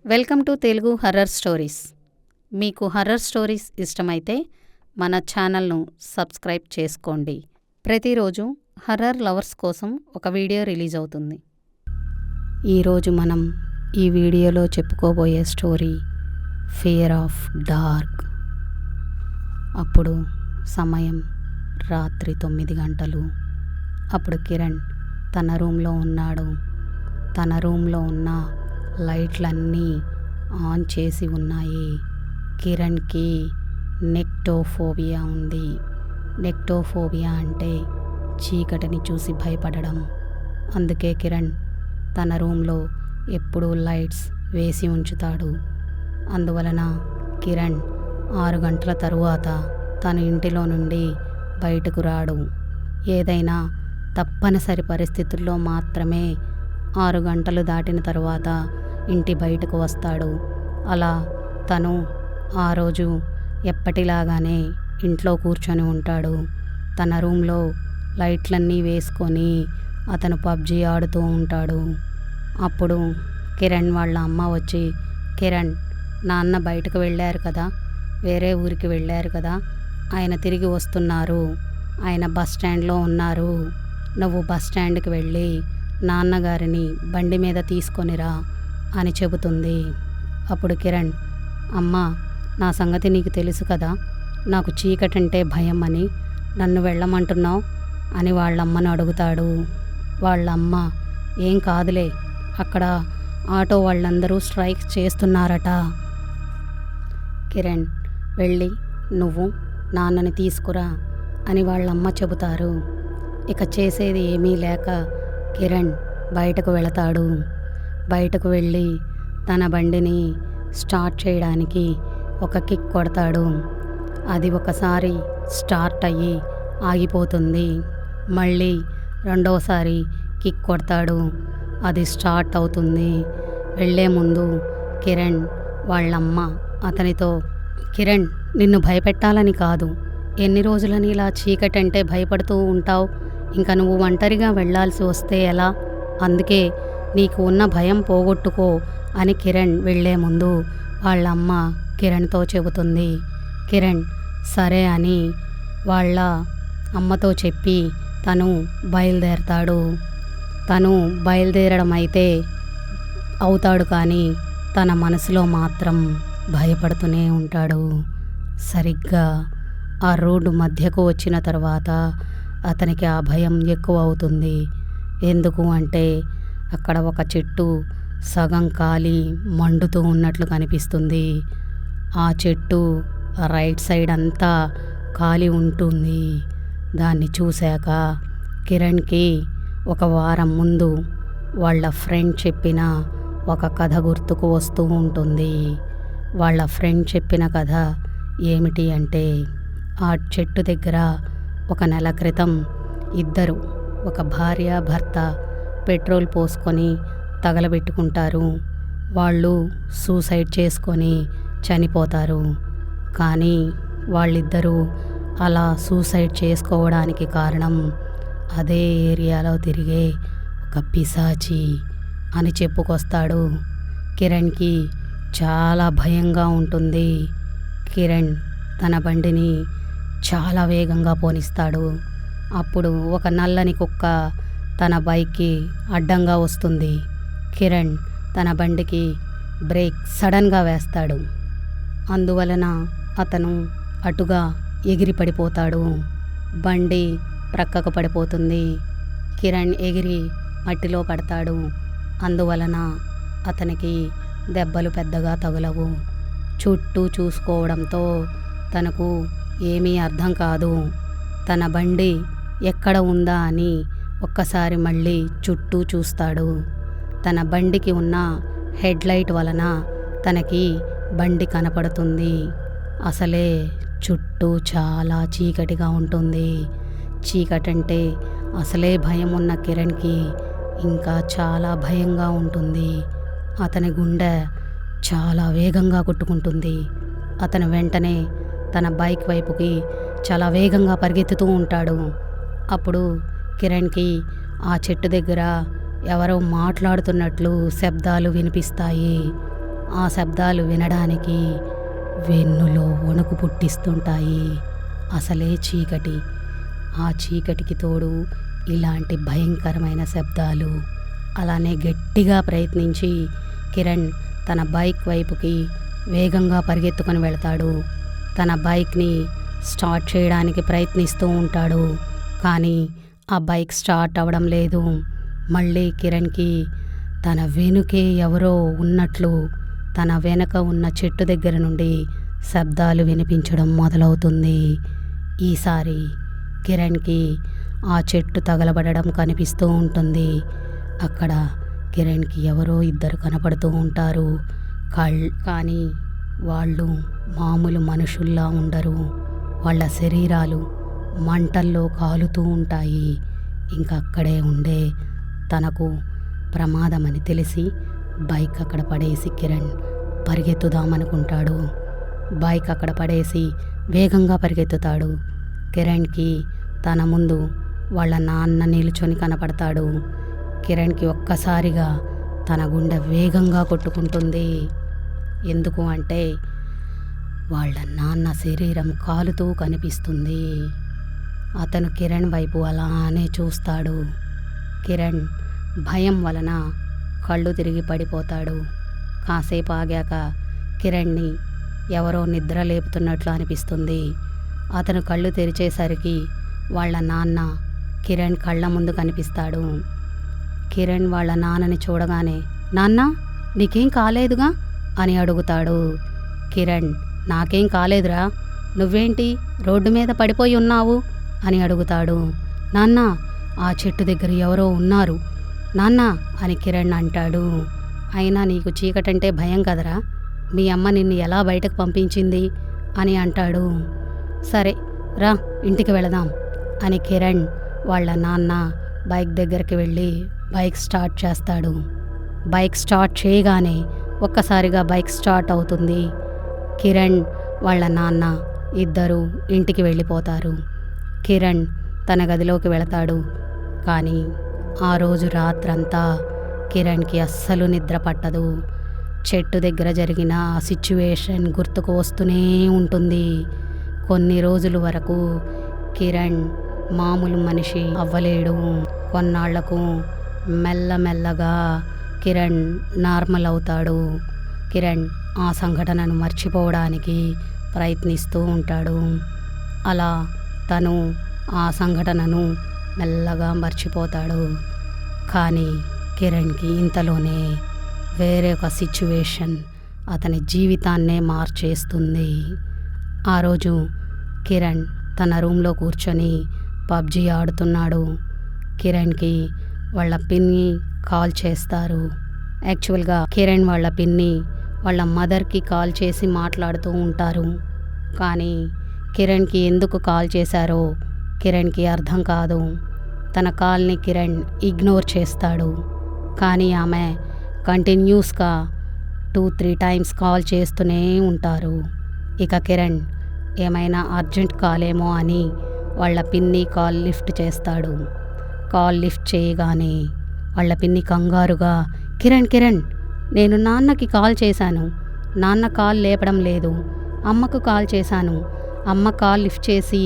Welcome to Telugu horror stories. మీకు horror stories ఇష్టమైతే మన ఛానల్ను సబ్స్క్రైబ్ చేసుకోండి. ప్రతిరోజు హర్రర్ లవర్స్ కోసం ఒక వీడియో రిలీజ్ అవుతుంది. ఈరోజు మనం ఈ వీడియోలో చెప్పుకోబోయే స్టోరీ ఫియర్ ఆఫ్ డార్క్. అప్పుడు సమయం రాత్రి 9 గంటలు. అప్పుడు కిరణ్ తన రూమ్లో ఉన్నాడు. తన రూమ్లో ఉన్న లైట్లన్నీ ఆన్ చేసి ఉన్నాయి. కిరణ్కి నెక్టోఫోబియా ఉంది. నెక్టోఫోబియా అంటే చీకటిని చూసి భయపడడం. అందుకే కిరణ్ తన రూమ్లో ఎప్పుడూ లైట్స్ వేసి ఉంచుతాడు. అందువలన కిరణ్ 6 గంటల తరువాత తన ఇంటిలో నుండి బయటకు రాడు. ఏదైనా తప్పనిసరి పరిస్థితుల్లో మాత్రమే 6 గంటలు దాటిన తరువాత ఇంటి బయటకు వస్తాడు. అలా తను ఆ రోజు ఎప్పటిలాగానే ఇంట్లో కూర్చొని ఉంటాడు. తన రూమ్లో లైట్లన్నీ వేసుకొని అతను పబ్జీ ఆడుతూ ఉంటాడు. అప్పుడు కిరణ్ వాళ్ళ అమ్మ వచ్చి, కిరణ్, నాన్న బయటకు వెళ్ళారు కదా, వేరే ఊరికి వెళ్ళారు కదా, ఆయన తిరిగి వస్తున్నారు, ఆయన బస్ స్టాండ్లో ఉన్నారు, నువ్వు బస్ స్టాండ్కి వెళ్ళి నాన్నగారిని బండి మీద తీసుకొనిరా అని చెబుతుంది. అప్పుడు కిరణ్, అమ్మ, నా సంగతి నీకు తెలుసు కదా, నాకు చీకటంటే భయం అని, నన్ను వెళ్ళమంటున్నావు అని వాళ్ళమ్మను అడుగుతాడు. వాళ్ళమ్మ, ఏం కాదులే, అక్కడ ఆటో వాళ్ళందరూ స్ట్రైక్ చేస్తున్నారట. కిరణ్, వెళ్ళి నువ్వు నాన్నని తీసుకురా అని వాళ్ళమ్మ చెబుతారు. ఇక చేసేది ఏమీ లేక కిరణ్ బయటకు వెళతాడు. బయటకు వెళ్ళి తన బండిని స్టార్ట్ చేయడానికి ఒక కిక్ కొడతాడు. అది ఒకసారి స్టార్ట్ అయ్యి ఆగిపోతుంది. మళ్ళీ రెండోసారి కిక్ కొడతాడు. అది స్టార్ట్ అవుతుంది. వెళ్ళే ముందు కిరణ్ వాళ్ళమ్మ అతనితో, కిరణ్, నిన్ను భయపెట్టాలని కాదు, ఎన్ని రోజులని ఇలా చీకటంటే భయపడుతూ ఉంటావు, ఇంకా నువ్వు ఒంటరిగా వెళ్ళాల్సి వస్తే ఎలా, అందుకే నీకు ఉన్న భయం పోగొట్టుకో అని కిరణ్ వెళ్ళే ముందు వాళ్ళమ్మ కిరణ్తో చెబుతుంది. కిరణ్ సరే అని వాళ్ళ అమ్మతో చెప్పి తను బయలుదేరతాడు. తను బయలుదేరడం అయితే అవుతాడు, కానీ తన మనసులో మాత్రం భయపడుతూనే ఉంటాడు. సరిగ్గా ఆ రోడ్డు మధ్యకు వచ్చిన తర్వాత అతనికి ఆ భయం ఎక్కువ అవుతుంది. ఎందుకు అంటే అక్కడ ఒక చెట్టు సగం కాలి మండుతూ ఉన్నట్లు కనిపిస్తుంది. ఆ చెట్టు రైట్ సైడ్ అంతా కాలి ఉంటుంది. దాన్ని చూశాక కిరణ్కి ఒక వారం ముందు వాళ్ళ ఫ్రెండ్ చెప్పిన ఒక కథ గుర్తుకు వస్తూ ఉంటుంది. వాళ్ళ ఫ్రెండ్ చెప్పిన కథ ఏమిటి అంటే, ఆ చెట్టు దగ్గర ఒక నెల క్రితం ఇద్దరు, ఒక భార్య భర్త, పెట్రోల్ పోసుకొని తగలబెట్టుకుంటారు. వాళ్ళు సూసైడ్ చేసుకొని చనిపోతారు. కానీ వాళ్ళిద్దరూ అలా సూసైడ్ చేసుకోవడానికి కారణం అదే ఏరియాలో తిరిగే ఒక పిశాచి అని చెప్పుకొస్తాడు. కిరణ్కి చాలా భయంగా ఉంటుంది. కిరణ్ తన బండిని చాలా వేగంగా పోనిస్తాడు. అప్పుడు ఒక నల్లని కుక్క తన బైక్కి అడ్డంగా వస్తుంది. కిరణ్ తన బండికి బ్రేక్ సడన్గా వేస్తాడు. అందువలన అతను అటుగా ఎగిరి పడిపోతాడు. బండి ప్రక్కకు పడిపోతుంది. కిరణ్ ఎగిరి మట్టిలో పడతాడు. అందువలన అతనికి దెబ్బలు పెద్దగా తగులవు. చుట్టూ చూసుకోవడంతో తనకు ఏమీ అర్థం కాదు. తన బండి ఎక్కడ ఉందా అని ఒక్కసారి మళ్ళీ చుట్టూ చూస్తాడు. తన బండికి ఉన్న హెడ్ లైట్ వలన తనకి బండి కనపడుతుంది. అసలే చుట్టూ చాలా చీకటిగా ఉంటుంది. చీకటంటే అసలే భయం ఉన్న కిరణ్కి ఇంకా చాలా భయంగా ఉంటుంది. అతని గుండె చాలా వేగంగా కొట్టుకుంటుంది. అతను వెంటనే తన బైక్ వైపుకి చాలా వేగంగా పరిగెత్తుతూ ఉంటాడు. అప్పుడు కిరణ్కి ఆ చెట్టు దగ్గర ఎవరో మాట్లాడుతున్నట్లు శబ్దాలు వినిపిస్తాయి. ఆ శబ్దాలు వినడానికి వెన్నులో వణుకు పుట్టిస్తుంటాయి. అసలే చీకటి, ఆ చీకటికి తోడు ఇలాంటి భయంకరమైన శబ్దాలు. అలానే గట్టిగా ప్రయత్నించి కిరణ్ తన బైక్ వైపుకి వేగంగా పరిగెత్తుకొని వెళతాడు. తన బైక్ని స్టార్ట్ చేయడానికి ప్రయత్నిస్తూ ఉంటాడు, కానీ ఆ బైక్ స్టార్ట్ అవ్వడం లేదు. మళ్ళీ కిరణ్కి తన వెనుకే ఎవరో ఉన్నట్లు తన వెనక ఉన్న చెట్టు దగ్గర నుండి శబ్దాలు వినిపించడం మొదలవుతుంది. ఈసారి కిరణ్కి ఆ చెట్టు తగలబడడం కనిపిస్తూ ఉంటుంది. అక్కడ కిరణ్కి ఎవరో ఇద్దరు కనపడుతూ ఉంటారు. కానీ వాళ్ళు మామూలు మనుషుల్లా ఉండరు. వాళ్ళ శరీరాలు మంటల్లో కాలుతూ ఉంటాయి. ఇంకా అక్కడే ఉండే తనకు ప్రమాదమని తెలిసి బైక్ అక్కడ పడేసి కిరణ్ పరిగెత్తుదామనుకుంటాడు. బైక్ అక్కడ పడేసి వేగంగా పరిగెత్తుతాడు. కిరణ్కి తన ముందు వాళ్ళ నాన్న నిలుచొని కనపడతాడు. కిరణ్కి ఒక్కసారిగా తన గుండె వేగంగా కొట్టుకుంటుంది. ఎందుకు అంటే వాళ్ళ నాన్న శరీరం కాలుతూ కనిపిస్తుంది. అతను కిరణ్ వైపు అలానే చూస్తాడు. కిరణ్ భయం వలన కళ్ళు తిరిగి పడిపోతాడు. కాసేపు ఆగాక కిరణ్ని ఎవరో నిద్ర లేపుతున్నట్లు అనిపిస్తుంది. అతను కళ్ళు తెరిచేసరికి వాళ్ళ నాన్న కిరణ్ కళ్ళ ముందు కనిపిస్తాడు. కిరణ్ వాళ్ళ నాన్నని చూడగానే, నాన్న నీకేం కాలేదుగా అని అడుగుతాడు. కిరణ్, నాకేం కాలేదురా, నువ్వేంటి రోడ్డు మీద పడిపోయి ఉన్నావు అని అడుగుతాడు. నాన్న, ఆ చెట్టు దగ్గర ఎవరో ఉన్నారు నాన్న అని కిరణ్ అంటాడు. అయినా నీకు చీకటంటే భయం కదరా, మీ అమ్మ నిన్ను ఎలా బయటకు పంపించింది అని అంటాడు. సరే రా ఇంటికి వెళదాం అని కిరణ్ వాళ్ళ నాన్న బైక్ దగ్గరికి వెళ్ళి బైక్ స్టార్ట్ చేస్తాడు. బైక్ స్టార్ట్ చేయగానే ఒక్కసారిగా బైక్ స్టార్ట్ అవుతుంది. కిరణ్ వాళ్ళ నాన్న ఇద్దరు ఇంటికి వెళ్ళిపోతారు. కిరణ్ తన గదిలోకి వెళతాడు. కానీ ఆ రోజు రాత్రంతా కిరణ్కి అస్సలు నిద్ర పట్టదు. చెట్టు దగ్గర జరిగిన ఆ సిచ్యువేషన్ గుర్తుకు వస్తూనే ఉంటుంది. కొన్ని రోజుల వరకు కిరణ్ మామూలు మనిషి అవ్వలేడు. కొన్నాళ్లకు మెల్లమెల్లగా కిరణ్ నార్మల్ అవుతాడు. కిరణ్ ఆ సంఘటనను మర్చిపోవడానికి ప్రయత్నిస్తూ ఉంటాడు. అలా తను ఆ సంఘటనను మెల్లగా మర్చిపోతాడు. కానీ కిరణ్కి ఇంతలోనే వేరే ఒక సిచ్యువేషన్ అతని జీవితాన్నే మార్చేస్తుంది. ఆ రోజు కిరణ్ తన రూమ్లో కూర్చొని పబ్జీ ఆడుతున్నాడు. కిరణ్కి వాళ్ళ పిన్ని కాల్ చేస్తారు. యాక్చువల్గా కిరణ్ వాళ్ళ పిన్ని వాళ్ళ మదర్కి కాల్ చేసి మాట్లాడుతూ ఉంటారు. కానీ కిరణ్కి ఎందుకు కాల్ చేశారో కిరణ్కి అర్థం కాదు. తన కాల్ని కిరణ్ ఇగ్నోర్ చేస్తాడు. కానీ ఆమె కంటిన్యూస్గా 2-3 టైమ్స్ కాల్ చేస్తూనే ఉంటారు. ఇక కిరణ్ ఏమైనా అర్జెంట్ కాల్ ఏమో అని వాళ్ళ పిన్ని కాల్ లిఫ్ట్ చేస్తాడు. కాల్ లిఫ్ట్ చేయగానే వాళ్ళ పిన్ని కంగారుగా, కిరణ్ నేను నాన్నకి కాల్ చేశాను, నాన్న కాల్ లేపడం లేదు, అమ్మకు కాల్ చేశాను, అమ్మ కాల్ లిఫ్ట్ చేసి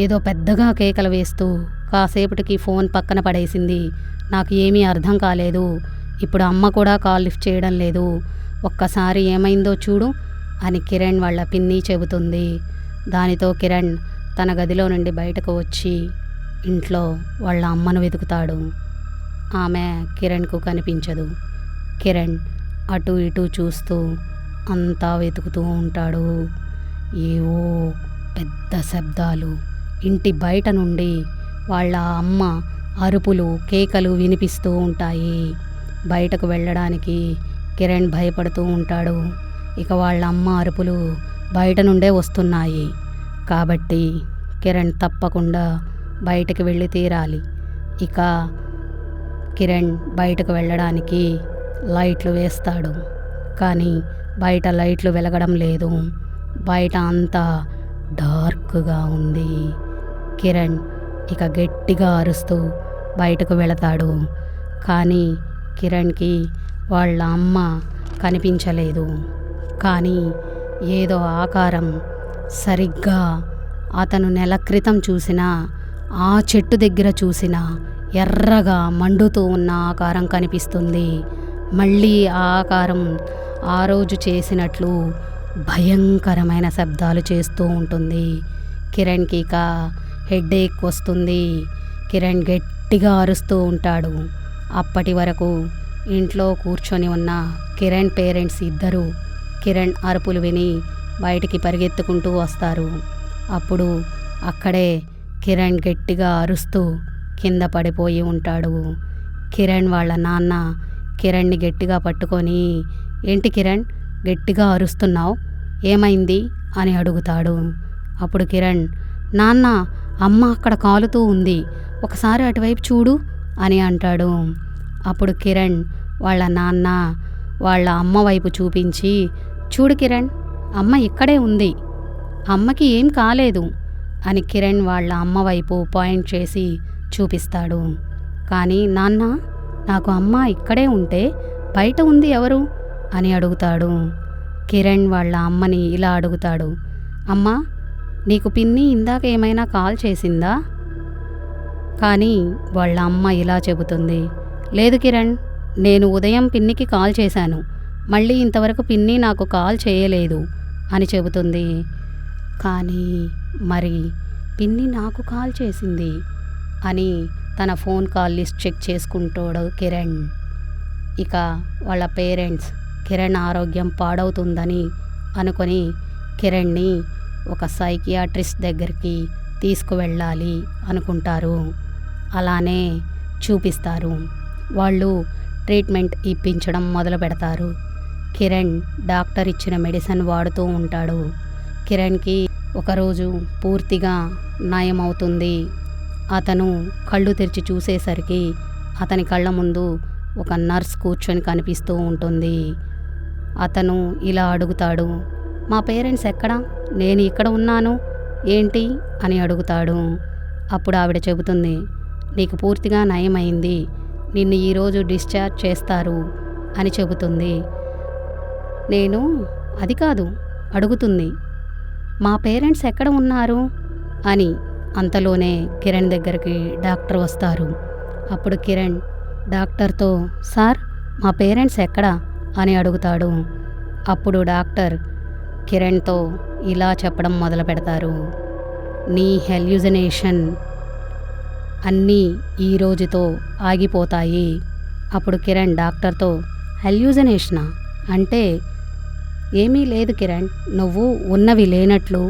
ఏదో పెద్దగా కేకలు వేస్తూ కాసేపటికి ఫోన్ పక్కన పడేసింది, నాకు ఏమీ అర్థం కాలేదు, ఇప్పుడు అమ్మ కూడా కాల్ లిఫ్ట్ చేయడం లేదు, ఒక్కసారి ఏమైందో చూడు అని కిరణ్ వాళ్ళ పిన్ని చెబుతుంది. దానితో కిరణ్ తన గదిలో నుండి బయటకు వచ్చి ఇంట్లో వాళ్ళ అమ్మను వెతుకుతాడు. ఆమె కిరణ్కు కనిపించదు. కిరణ్ అటు ఇటు చూస్తూ అంతా వెతుకుతూ ఉంటాడు. ఏవో పెద్ద శబ్దాలు, ఇంటి బయట నుండి వాళ్ళ అమ్మ అరుపులు, కేకలు వినిపిస్తూ ఉంటాయి. బయటకు వెళ్ళడానికి కిరణ్ భయపడుతూ ఉంటాడు. ఇక వాళ్ళ అమ్మ అరుపులు బయట నుండే వస్తున్నాయి కాబట్టి కిరణ్ తప్పకుండా బయటకు వెళ్ళి తీరాలి. ఇక కిరణ్ బయటకు వెళ్ళడానికి లైట్లు వేస్తాడు. కానీ బయట లైట్లు వెలగడం లేదు. బయట అంతా డార్క్గా ఉంది. కిరణ్ ఇక గట్టిగా అరుస్తూ బయటకు వెళతాడు. కానీ కిరణ్కి వాళ్ళ అమ్మ కనిపించలేదు. కానీ ఏదో ఆకారం సరిగ్గా అతను నెల క్రితం చూసిన ఆ చెట్టు దగ్గర చూసిన ఎర్రగా మండుతూ ఉన్న ఆకారం కనిపిస్తుంది. మళ్ళీ ఆ ఆకారం ఆ రోజు చేసినట్లు భయంకరమైన శబ్దాలు చేస్తూ ఉంటుంది. కిరణ్కి ఇక హెడేక్ వస్తుంది. కిరణ్ గట్టిగా అరుస్తూ ఉంటాడు. అప్పటి వరకు ఇంట్లో కూర్చొని ఉన్న కిరణ్ పేరెంట్స్ ఇద్దరు కిరణ్ అరుపులు విని బయటికి పరిగెత్తుకుంటూ వస్తారు. అప్పుడు అక్కడే కిరణ్ గట్టిగా అరుస్తూ కింద పడిపోయి ఉంటాడు. కిరణ్ వాళ్ళ నాన్న కిరణ్ని గట్టిగా పట్టుకొని, ఏంటి కిరణ్ గట్టిగా అరుస్తున్నావు, ఏమైంది అని అడుగుతాడు. అప్పుడు కిరణ్, నాన్న అమ్మ అక్కడ కాలుతూ ఉంది, ఒకసారి అటువైపు చూడు అని అంటాడు. అప్పుడు కిరణ్ వాళ్ళ నాన్న వాళ్ళ అమ్మ వైపు చూపించి, చూడు కిరణ్, అమ్మ ఇక్కడే ఉంది, అమ్మకి ఏం కాలేదు అని కిరణ్ వాళ్ళ అమ్మ వైపు పాయింట్ చేసి చూపిస్తాడు. కానీ నాన్న, నాకు అమ్మ ఇక్కడే ఉంటే బయట ఉంది ఎవరు అని అడుగుతాడు. కిరణ్ వాళ్ళ అమ్మని ఇలా అడుగుతాడు, అమ్మా నీకు పిన్ని ఇందాక ఏమైనా కాల్ చేసిందా? కానీ వాళ్ళ అమ్మ ఇలా చెబుతుంది, లేదు కిరణ్, నేను ఉదయం పిన్నికి కాల్ చేశాను, మళ్ళీ ఇంతవరకు పిన్ని నాకు కాల్ చేయలేదు అని చెబుతుంది. కానీ మరి పిన్ని నాకు కాల్ చేసింది అని తన ఫోన్ కాల్ లిస్ట్ చెక్ చేసుకుంటాడు కిరణ్. ఇక వాళ్ళ పేరెంట్స్ కిరణ్ ఆరోగ్యం పాడవుతుందని అనుకొని కిరణ్ని ఒక సైకియాట్రిస్ట్ దగ్గరికి తీసుకువెళ్ళాలి అనుకుంటారు. అలానే చూపిస్తారు. వాళ్ళు ట్రీట్మెంట్ ఇప్పించడం మొదలు పెడతారు. కిరణ్ డాక్టర్ ఇచ్చిన మెడిసిన్ వాడుతూ ఉంటాడు. కిరణ్కి ఒకరోజు పూర్తిగా నయం అవుతుంది. అతను కళ్ళు తెరిచి చూసేసరికి అతని కళ్ళ ముందు ఒక నర్స్ కూర్చొని కనిపిస్తూ ఉంటుంది. అతను ఇలా అడుగుతాడు, మా పేరెంట్స్ ఎక్కడా, నేను ఇక్కడ ఉన్నాను ఏంటి అని అడుగుతాడు. అప్పుడు ఆవిడ చెబుతుంది, నీకు పూర్తిగా నయమైంది, నిన్ను ఈరోజు డిశ్చార్జ్ చేస్తారు అని చెబుతుంది. నేను అది కాదు అడుగుతుంది, మా పేరెంట్స్ ఎక్కడ ఉన్నారు అని. అంతలోనే కిరణ్ దగ్గరికి డాక్టర్ వస్తారు. అప్పుడు కిరణ్ డాక్టర్తో, సార్ మా పేరెంట్స్ ఎక్కడా అని అడుగుతాడు. అప్పుడు డాక్టర్ కిరణ్తో ఇలా చెప్పడం మొదలు పెడతారు, నీ హెల్యూజినేషన్ అన్నీ ఈ రోజుతో ఆగిపోతాయి. అప్పుడు కిరణ్ డాక్టర్తో, హెల్యూజినేషనా అంటే? ఏమీ లేదు కిరణ్, నువ్వు ఉన్నవి లేనట్లు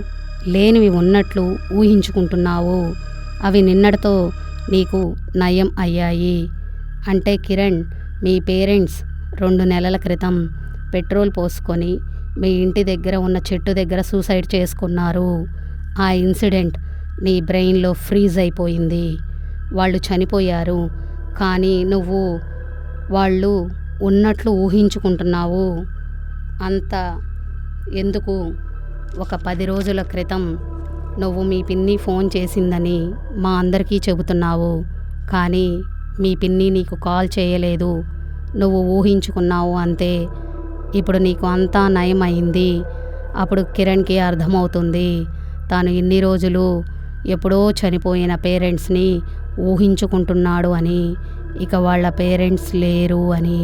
లేనివి ఉన్నట్లు ఊహించుకుంటున్నావు, అవి నిన్నటితో నీకు నయం అయ్యాయి. అంటే కిరణ్, మీ పేరెంట్స్ 2 నెలల క్రితం పెట్రోల్ పోసుకొని మీ ఇంటి దగ్గర ఉన్న చెట్టు దగ్గర సూసైడ్ చేసుకున్నారు. ఆ ఇన్సిడెంట్ నీ బ్రెయిన్లో ఫ్రీజ్ అయిపోయింది. వాళ్ళు చనిపోయారు, కానీ నువ్వు వాళ్ళు ఉన్నట్లు ఊహించుకుంటున్నావు. అంత ఎందుకు, ఒక 10 రోజుల క్రితం నువ్వు మీ పిన్ని ఫోన్ చేసిందని మా అందరికీ చెబుతున్నావు, కానీ మీ పిన్ని నీకు కాల్ చేయలేదు, నువ్వు ఊహించుకున్నావు అంతే. ఇప్పుడు నీకు అంతా నయం అయింది. అప్పుడు కిరణ్కి అర్థమవుతుంది, తాను ఇన్ని రోజులు ఎప్పుడో చనిపోయిన పేరెంట్స్ని ఊహించుకుంటున్నాడు అని, ఇక వాళ్ళ పేరెంట్స్ లేరు అని.